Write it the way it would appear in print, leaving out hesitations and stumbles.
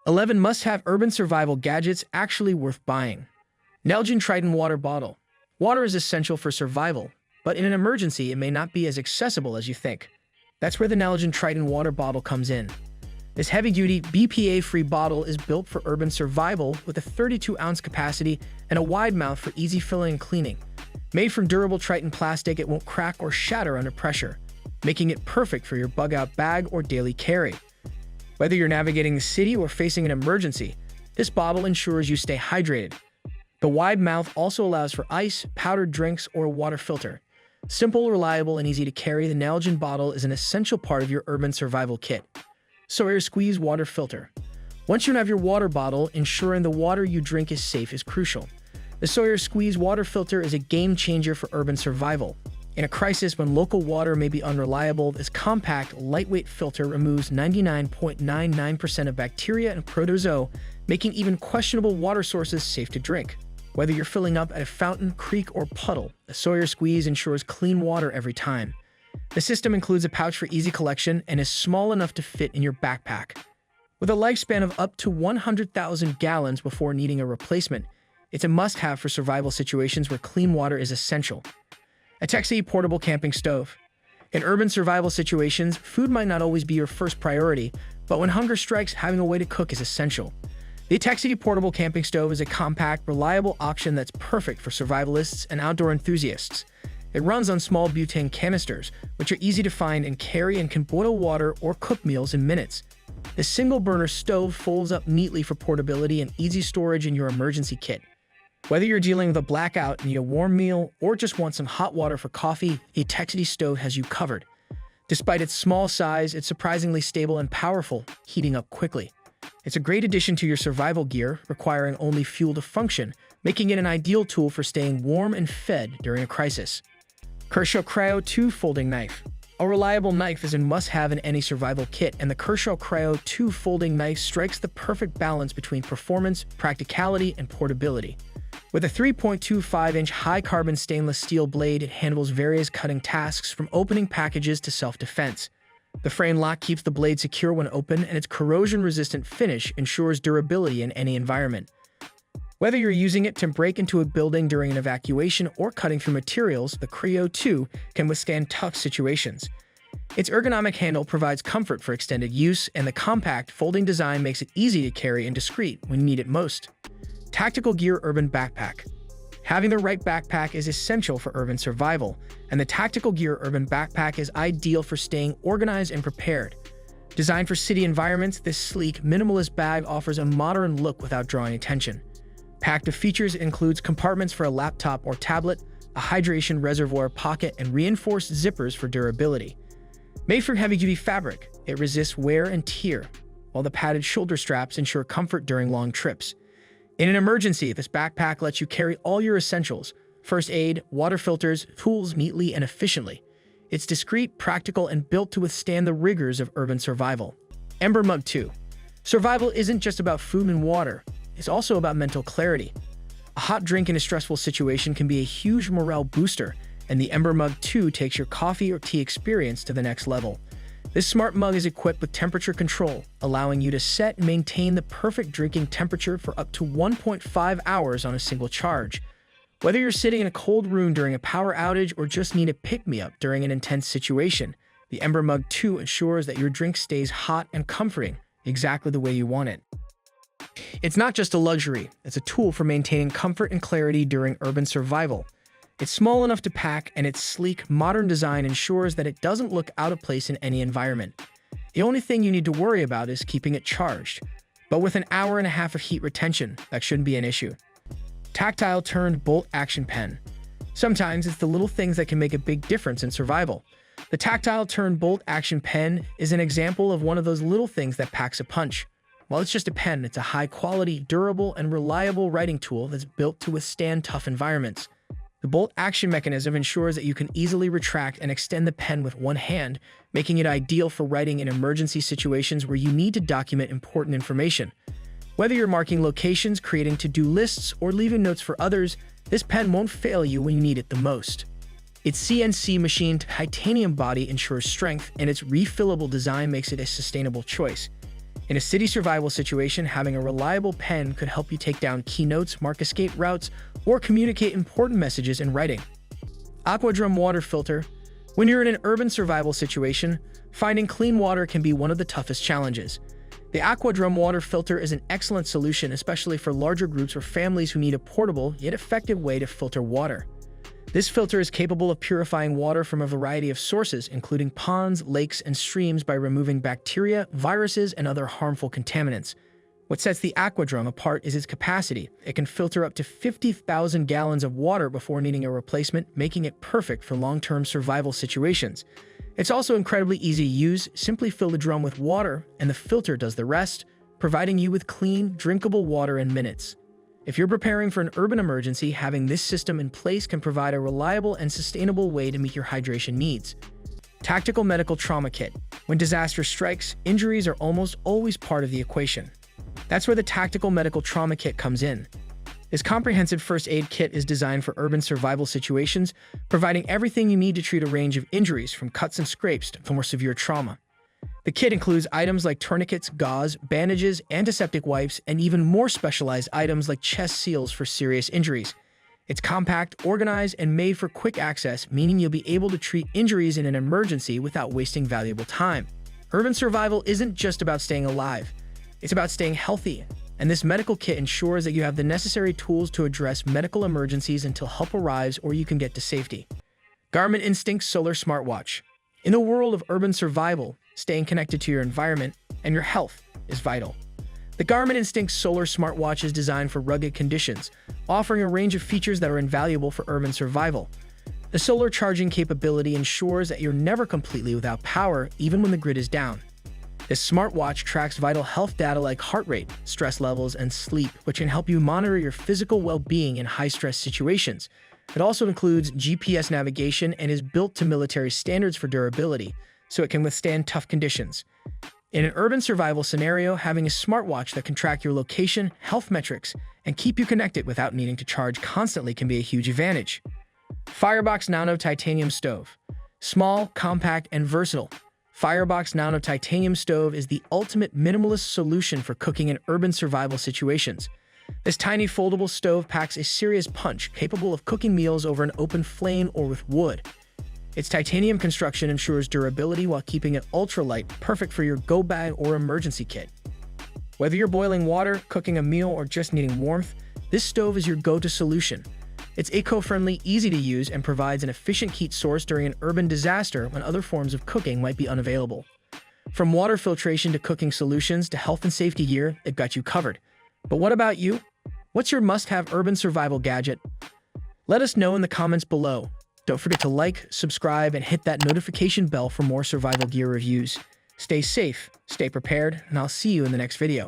11 must-have urban survival gadgets actually worth buying. Nalgene Triton Water Bottle. Water is essential for survival, but in an emergency, it may not be as accessible as you think. That's where the Nalgene Triton Water Bottle comes in. This heavy-duty, BPA-free bottle is built for urban survival with a 32-ounce capacity and a wide mouth for easy filling and cleaning. Made from durable Triton plastic, it won't crack or shatter under pressure, making it perfect for your bug-out bag or daily carry. Whether you're navigating the city or facing an emergency, this bottle ensures you stay hydrated. The wide mouth also allows for ice, powdered drinks, or a water filter. Simple, reliable, and easy to carry, the Nalgene bottle is an essential part of your urban survival kit. Sawyer Squeeze Water Filter. Once you have your water bottle, ensuring the water you drink is safe is crucial. The Sawyer Squeeze Water Filter is a game changer for urban survival. In a crisis when local water may be unreliable, this compact, lightweight filter removes 99.99% of bacteria and protozoa, making even questionable water sources safe to drink. Whether you're filling up at a fountain, creek, or puddle, the Sawyer Squeeze ensures clean water every time. The system includes a pouch for easy collection and is small enough to fit in your backpack. With a lifespan of up to 100,000 gallons before needing a replacement, it's a must-have for survival situations where clean water is essential. Atexity Portable Camping Stove. In urban survival situations, food might not always be your first priority, but when hunger strikes, having a way to cook is essential. The Atexity Portable Camping Stove is a compact, reliable option that's perfect for survivalists and outdoor enthusiasts. It runs on small butane canisters, which are easy to find and carry and can boil water or cook meals in minutes. The single-burner stove folds up neatly for portability and easy storage in your emergency kit. Whether you're dealing with a blackout, need a warm meal, or just want some hot water for coffee, the Atexity stove has you covered. Despite its small size, it's surprisingly stable and powerful, heating up quickly. It's a great addition to your survival gear, requiring only fuel to function, making it an ideal tool for staying warm and fed during a crisis. Kershaw Cryo 2 Folding Knife. A reliable knife is a must-have in any survival kit, and the Kershaw Cryo 2 Folding Knife strikes the perfect balance between performance, practicality, and portability. With a 3.25-inch high-carbon stainless steel blade, it handles various cutting tasks from opening packages to self-defense. The frame lock keeps the blade secure when open, and its corrosion-resistant finish ensures durability in any environment. Whether you're using it to break into a building during an evacuation or cutting through materials, the Cryo 2 can withstand tough situations. Its ergonomic handle provides comfort for extended use, and the compact, folding design makes it easy to carry and discreet when you need it most. Tactical Gear Urban Backpack. Having the right backpack is essential for urban survival, and the Tactical Gear Urban Backpack is ideal for staying organized and prepared. Designed for city environments, this sleek, minimalist bag offers a modern look without drawing attention. Packed with features, it includes compartments for a laptop or tablet, a hydration reservoir pocket, and reinforced zippers for durability. Made from heavy-duty fabric, it resists wear and tear, while the padded shoulder straps ensure comfort during long trips. In an emergency, this backpack lets you carry all your essentials: first aid, water filters, tools neatly and efficiently. It's discreet, practical, and built to withstand the rigors of urban survival. Ember Mug 2. Survival isn't just about food and water. It's also about mental clarity. A hot drink in a stressful situation can be a huge morale booster, and the Ember Mug 2 takes your coffee or tea experience to the next level. This smart mug is equipped with temperature control, allowing you to set and maintain the perfect drinking temperature for up to 1.5 hours on a single charge. Whether you're sitting in a cold room during a power outage or just need a pick-me-up during an intense situation, the Ember Mug 2 ensures that your drink stays hot and comforting, exactly the way you want it. It's not just a luxury, it's a tool for maintaining comfort and clarity during urban survival. It's small enough to pack, and its sleek, modern design ensures that it doesn't look out of place in any environment. The only thing you need to worry about is keeping it charged. But with an hour and a half of heat retention, that shouldn't be an issue. Tactile Turned Bolt Action Pen. Sometimes it's the little things that can make a big difference in survival. The Tactile Turned Bolt Action Pen is an example of one of those little things that packs a punch. While it's just a pen, it's a high-quality, durable, and reliable writing tool that's built to withstand tough environments. The bolt action mechanism ensures that you can easily retract and extend the pen with one hand, making it ideal for writing in emergency situations where you need to document important information. Whether you're marking locations, creating to-do lists, or leaving notes for others, this pen won't fail you when you need it the most. Its CNC machined titanium body ensures strength, and its refillable design makes it a sustainable choice. In a city survival situation, having a reliable pen could help you take down keynotes, mark escape routes, or communicate important messages in writing. AquaDrum water filter. When you're in an urban survival situation, finding clean water can be one of the toughest challenges. The AquaDrum water filter is an excellent solution, especially for larger groups or families who need a portable yet effective way to filter water. This filter is capable of purifying water from a variety of sources, including ponds, lakes, and streams, by removing bacteria, viruses, and other harmful contaminants. What sets the AquaDrum apart is its capacity. It can filter up to 50,000 gallons of water before needing a replacement, making it perfect for long-term survival situations. It's also incredibly easy to use. Simply fill the drum with water, and the filter does the rest, providing you with clean, drinkable water in minutes. If you're preparing for an urban emergency, having this system in place can provide a reliable and sustainable way to meet your hydration needs. Tactical medical trauma kit. When disaster strikes, injuries are almost always part of the equation. That's where the tactical medical trauma kit comes in. This comprehensive first aid kit is designed for urban survival situations, providing everything you need to treat a range of injuries, from cuts and scrapes to more severe trauma. The kit includes items like tourniquets, gauze, bandages, antiseptic wipes, and even more specialized items like chest seals for serious injuries. It's compact, organized, and made for quick access, meaning you'll be able to treat injuries in an emergency without wasting valuable time. Urban survival isn't just about staying alive. It's about staying healthy, and this medical kit ensures that you have the necessary tools to address medical emergencies until help arrives or you can get to safety. Garmin Instinct Solar Smartwatch. In the world of urban survival, staying connected to your environment and your health is vital. The Garmin Instinct Solar Smartwatch is designed for rugged conditions, offering a range of features that are invaluable for urban survival. The solar charging capability ensures that you're never completely without power, even when the grid is down. This smartwatch tracks vital health data like heart rate, stress levels, and sleep, which can help you monitor your physical well-being in high-stress situations. It also includes GPS navigation and is built to military standards for durability, so it can withstand tough conditions. In an urban survival scenario, having a smartwatch that can track your location, health metrics, and keep you connected without needing to charge constantly can be a huge advantage. Firebox Nano Titanium Stove. Small, compact, and versatile, Firebox Nano Titanium Stove is the ultimate minimalist solution for cooking in urban survival situations. This tiny foldable stove packs a serious punch, capable of cooking meals over an open flame or with wood. Its titanium construction ensures durability while keeping it ultralight, perfect for your go bag or emergency kit. Whether you're boiling water, cooking a meal, or just needing warmth, this stove is your go-to solution. It's eco-friendly, easy to use, and provides an efficient heat source during an urban disaster when other forms of cooking might be unavailable. From water filtration to cooking solutions to health and safety gear, they've got you covered. But what about you? What's your must-have urban survival gadget? Let us know in the comments below. Don't forget to like, subscribe, and hit that notification bell for more survival gear reviews. Stay safe, stay prepared, and I'll see you in the next video.